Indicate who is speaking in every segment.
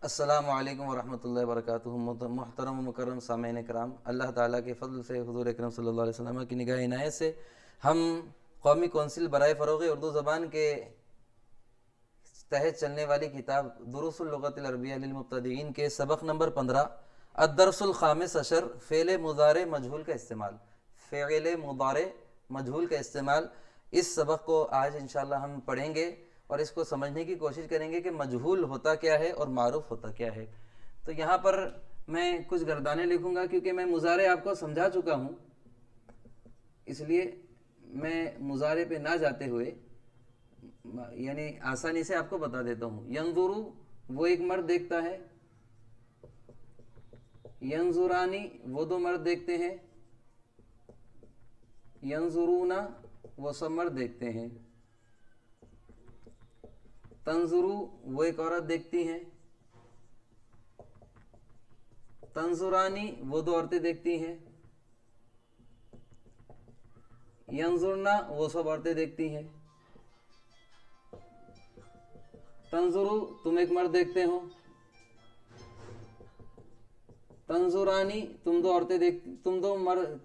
Speaker 1: السلام علیکم ورحمۃ اللہ وبرکاتہ۔ محترم و مکرم سامعین کرام، اللہ تعالیٰ کے فضل سے، حضور اکرم صلی اللہ علیہ وسلم کی نگاہ عنایت سے ہم قومی کونسل برائے فروغ اردو زبان کے تحت چلنے والی کتاب دروس اللغۃ العربیہ للمبتدئین کے سبق نمبر 15 الدرس الخامس عشر فعل مضارع مجہول کا استعمال، فعل مضارع مجہول کا استعمال، اس سبق کو آج انشاءاللہ ہم پڑھیں گے اور اس کو سمجھنے کی کوشش کریں گے کہ مجہول ہوتا کیا ہے اور معروف ہوتا کیا ہے۔ تو یہاں پر میں کچھ گردانے لکھوں گا کیونکہ میں مضارع آپ کو سمجھا چکا ہوں، اس لیے میں مضارع پہ نہ جاتے ہوئے یعنی آسانی سے آپ کو بتا دیتا ہوں۔ ینظرو وہ ایک مرد دیکھتا ہے، ینظرانی وہ دو مرد دیکھتے ہیں، ینظرونا وہ سب مرد دیکھتے ہیں، تنظرو وہ ایک عورت دیکھتی ہیں، تنظرانی وہ دو عورتیں دیکھتی ہیں، ینظرنا وہ سب عورتیں دیکھتی ہیں، تنظرو تم ایک مرد دیکھتے ہو، تنظرانی تم دو عورتیں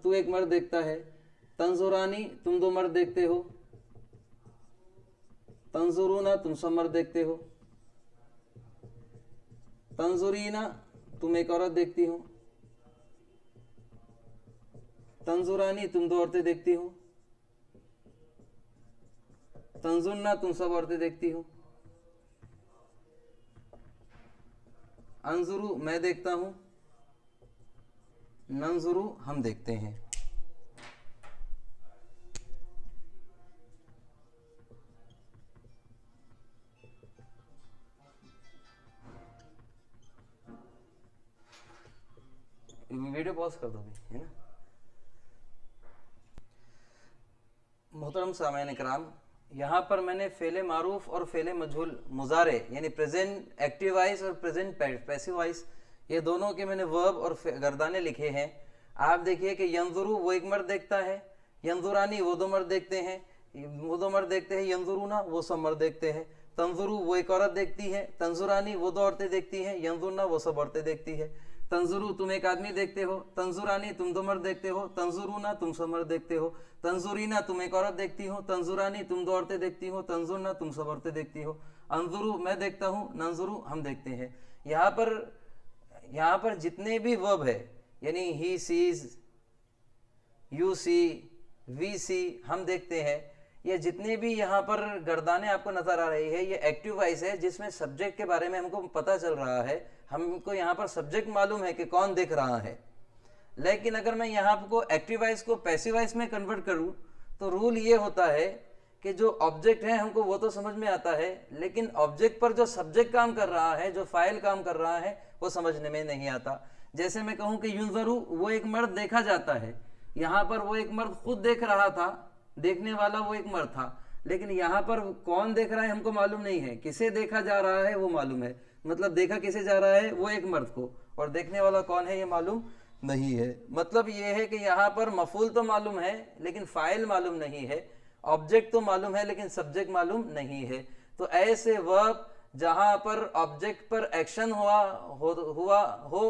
Speaker 1: تو ایک مرد دیکھتا ہے، تنظرانی تم دو مرد دیکھتے ہو، تنظرونا تم سب مرد دیکھتے ہو، تنظرینا تم ایک عورت دیکھتی ہو، تنظرانی تم دو عورتیں دیکھتی ہو، تنظرنا تم سب عورتیں دیکھتی ہو، انظرو میں دیکھتا ہوں، ننظرو ہم دیکھتے ہیں۔ ویڈیو پاز کر دو گے، ہے نا؟ محترم سامعین کرام، یہاں پر میں نے فعل معروف اور فعل مجہول مضارع یعنی پریزنٹ ایکٹیو وائس اور پریزنٹ پیسیو وائس، یہ دونوں کے میں نے ورب اور گردانے لکھے ہیں۔ آپ دیکھیے کہ ینظرو وہ ایک مرد دیکھتا ہے، ینظرانی وہ دو مرد دیکھتے ہیں، ینظرونا وہ سب مرد دیکھتے ہیں، تنظرو وہ ایک عورت دیکھتی ہے، تنظرانی وہ دو عورتیں دیکھتی ہیں، ینظرنا وہ سب عورتیں دیکھتی ہے، تنظرو تم ایک آدمی دیکھتے ہو، تنظرانی تم دو مرد دیکھتے ہو، تنظرونا تم سب مرد دیکھتے ہو، تنظرینا تم ایک عورت دیکھتی ہو، تنظرانی تم دو عورتیں دیکھتی ہو، تنظرنا تم سب عورتیں دیکھتی ہو، انظرو میں دیکھتا ہوں، ننظرو ہم دیکھتے ہیں۔ یہاں پر جتنے بھی ورب ہے یعنی ہی سیز، یو سی، وی سی ہم دیکھتے ہیں، یہ جتنے بھی یہاں پر گردانے آپ کو نظر آ رہی ہے یہ ایکٹیو وائس ہے جس میں سبجیکٹ کے بارے میں ہم کو پتہ چل رہا ہے، ہم کو یہاں پر سبجیکٹ معلوم ہے کہ کون دیکھ رہا ہے۔ لیکن اگر میں یہاں کو ایکٹیو وائس کو پیسیو وائس میں کنورٹ کروں تو رول یہ ہوتا ہے کہ جو آبجیکٹ ہے ہم کو وہ تو سمجھ میں آتا ہے، لیکن آبجیکٹ پر جو سبجیکٹ کام کر رہا ہے، جو فاعل کام کر رہا ہے، وہ سمجھنے میں نہیں آتا۔ جیسے میں کہوں کہ ینظرو وہ ایک مرد دیکھا جاتا ہے، یہاں پر وہ ایک مرد خود دیکھ رہا تھا، دیکھنے والا وہ ایک مرد تھا، لیکن یہاں پر کون دیکھ رہا ہے ہم کو معلوم نہیں ہے، کسے دیکھا جا رہا ہے وہ معلوم ہے، مطلب دیکھا کسے جا رہا ہے، وہ ایک مرد کو، اور دیکھنے والا کون ہے یہ معلوم نہیں ہے۔ مطلب یہ ہے کہ یہاں پر مفعول تو معلوم ہے لیکن فاعل معلوم نہیں ہے، آبجیکٹ تو معلوم ہے لیکن سبجیکٹ معلوم نہیں ہے۔ تو ایسے ورب جہاں پر آبجیکٹ پر ایکشن ہوا ہو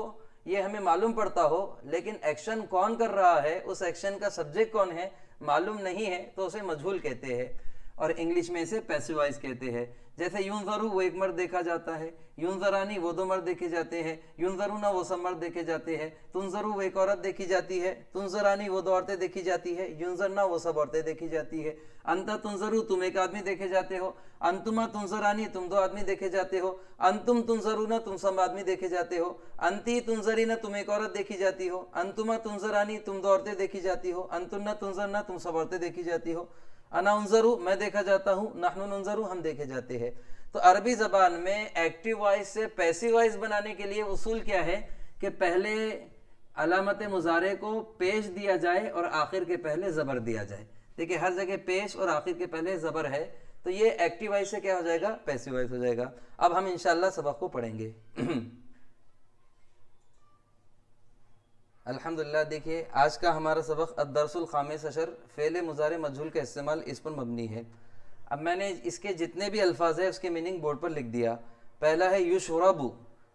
Speaker 1: یہ ہمیں معلوم پڑتا ہو، لیکن ایکشن کون کر رہا ہے، اس ایکشن کا سبجیکٹ کون ہے معلوم نہیں ہے، تو اسے مجہول کہتے ہیں، اور انگلش میں اسے پیسیو وائس کہتے ہیں۔ جیسے ینظرو وہ ایک مرد دیکھا جاتا ہے، ینظرانی وہ دو مرد دیکھے جاتے ہیں، ینظرونا وہ سب مرد دیکھے جاتے ہیں، تنظرو وہ ایک عورت دیکھی جاتی ہے، تنظرانی وہ دو عورتیں دیکھی جاتی ہے، ینظرنا وہ سب عورتیں دیکھی جاتی ہے، انت تنظرو تم ایک آدمی دیکھے جاتے ہو، انتما تنظرانی تم دو آدمی دیکھے جاتے ہو، انتم تنظرونا تم سب آدمی دیکھے جاتے ہو، انتی تنظرینا تم ایک عورت دیکھی جاتی ہو، انتما تنظرانی تم دو عورتیں دیکھی جاتی ہو، انتنا تنظرنا تم سب عورتیں دیکھی جاتی ہو، انا انظرو میں دیکھا جاتا ہوں، نحن ننظرو ہم دیکھے جاتے ہیں۔ تو عربی زبان میں ایکٹیو وائس سے پیسیو وائس بنانے کے لیے اصول کیا ہے کہ پہلے علامت مضارع کو پیش دیا جائے اور آخر کے پہلے زبر دیا جائے۔ دیکھیں ہر جگہ پیش اور آخر کے پہلے زبر ہے، تو یہ ایکٹیو وائس سے کیا ہو جائے گا، پیسیو وائس ہو جائے گا۔ اب ہم انشاءاللہ سبق کو پڑھیں گے۔ الحمدللہ دیکھیے آج کا ہمارا سبق الدرس الخامس عشر فعل مضارع مجہول کا استعمال اس پر مبنی ہے۔ اب میں نے اس کے جتنے بھی الفاظ ہیں اس کے میننگ بورڈ پر لکھ دیا۔ پہلا ہے یشربو،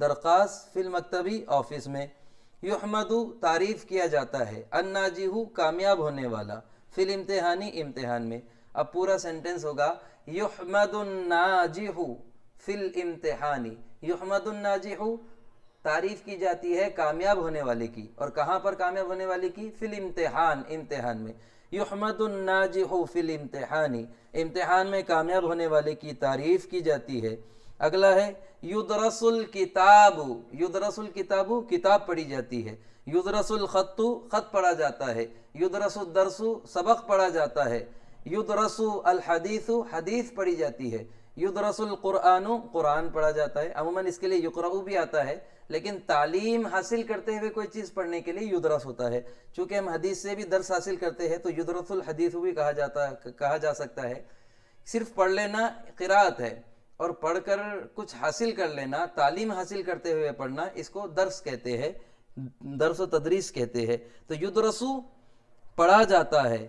Speaker 1: درخواست فی المکتبی آفس میں، یحمدو تعریف کیا جاتا ہے، الناجحو کامیاب ہونے والا، فی الامتحانی امتحان میں۔ اب پورا سینٹنس ہوگا یحمد الناجح فی الامتحانی، یحمد الناجح تعریف کی جاتی ہے کامیاب ہونے والے کی، اور کہاں پر کامیاب ہونے والے کی؟ فی الامتحان امتحان میں، یحمد الناجح فی الامتحانی امتحان میں کامیاب ہونے والے کی تعریف کی جاتی ہے۔ اگلا ہے یدرس الکتاب، یدرس الکتاب کتاب پڑھی جاتی ہے، یدرس الخط خط پڑھا جاتا ہے، یدرس الدرس سبق پڑھا جاتا ہے، یدرس الحدیث حدیث پڑھی جاتی ہے، یدرس القرآن قرآن پڑھا جاتا ہے۔ عموماً اس کے لیے یقرأ بھی آتا ہے، لیکن تعلیم حاصل کرتے ہوئے کوئی چیز پڑھنے کے لیے یدرس ہوتا ہے۔ چونکہ ہم حدیث سے بھی درس حاصل کرتے ہیں تو یدرس الحدیث بھی کہا جا سکتا ہے۔ صرف پڑھ لینا قراءت ہے، اور پڑھ کر کچھ حاصل کر لینا، تعلیم حاصل کرتے ہوئے پڑھنا، اس کو درس کہتے ہیں، درس و تدریس کہتے ہیں۔ تو یدرسو پڑھا جاتا ہے،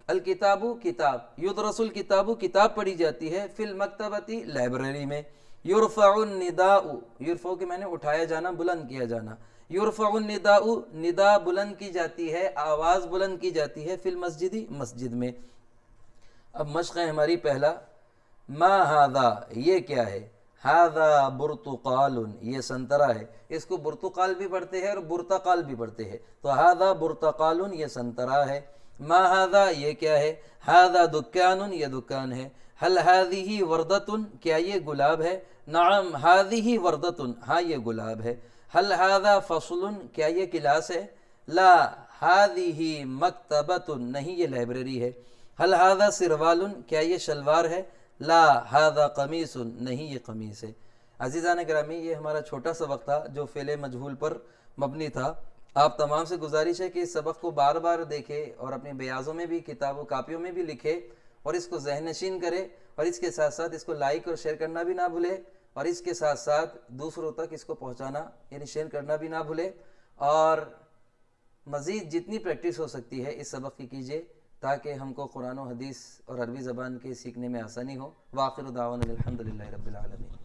Speaker 1: الکتاب کتاب، یدرس الکتاب کتاب پڑھی جاتی ہے، فی المکتبتی لائبریری میں، یرفع النداء، یرفع کے معنی اٹھایا جانا، بلند کیا جانا، یرفع النداء ندا بلند کی جاتی ہے، آواز بلند کی جاتی ہے، فی المسجد مسجد میں۔ اب مشق ہے ہماری پہلا، ما ہاذا یہ کیا ہے؟ ہاذا برتقال یہ سنترا ہے، اس کو برتقال بھی پڑھتے ہیں اور برتقال بھی پڑھتے ہیں، تو ہاذا برتقال یہ سنترا ہے۔ ما ہاذا یہ کیا ہے؟ ہاذا دکان یہ دکان ہے۔ هل هذه وردۃ کیا یہ گلاب ہے؟ نعم هذه وردۃ ہاں یہ گلاب ہے۔ هل هذا فصل کیا یہ کلاس ہے؟ لا هذه مکتبۃ نہیں یہ لائبریری ہے۔ هل هذا سروال کیا یہ شلوار ہے؟ لا هذا قمیص نہیں یہ قمیص ہے۔ عزیزان گرامی، یہ ہمارا چھوٹا سبق تھا جو فعل مجہول پر مبنی تھا۔ آپ تمام سے گزارش ہے کہ اس سبق کو بار بار دیکھے اور اپنی بیاضوں میں بھی، کتاب و کاپیوں میں بھی لکھے، اور اس کو ذہن نشین کرے، اور اس کے ساتھ ساتھ اس کو لائک اور شیئر کرنا بھی نہ بھولے، اور اس کے ساتھ ساتھ دوسروں تک اس کو پہنچانا یعنی شیئر کرنا بھی نہ بھولے، اور مزید جتنی پریکٹس ہو سکتی ہے اس سبق کی کیجیے تاکہ ہم کو قرآن و حدیث اور عربی زبان کے سیکھنے میں آسانی ہو۔ وآخر دعوانا الحمدللہ رب العالمین۔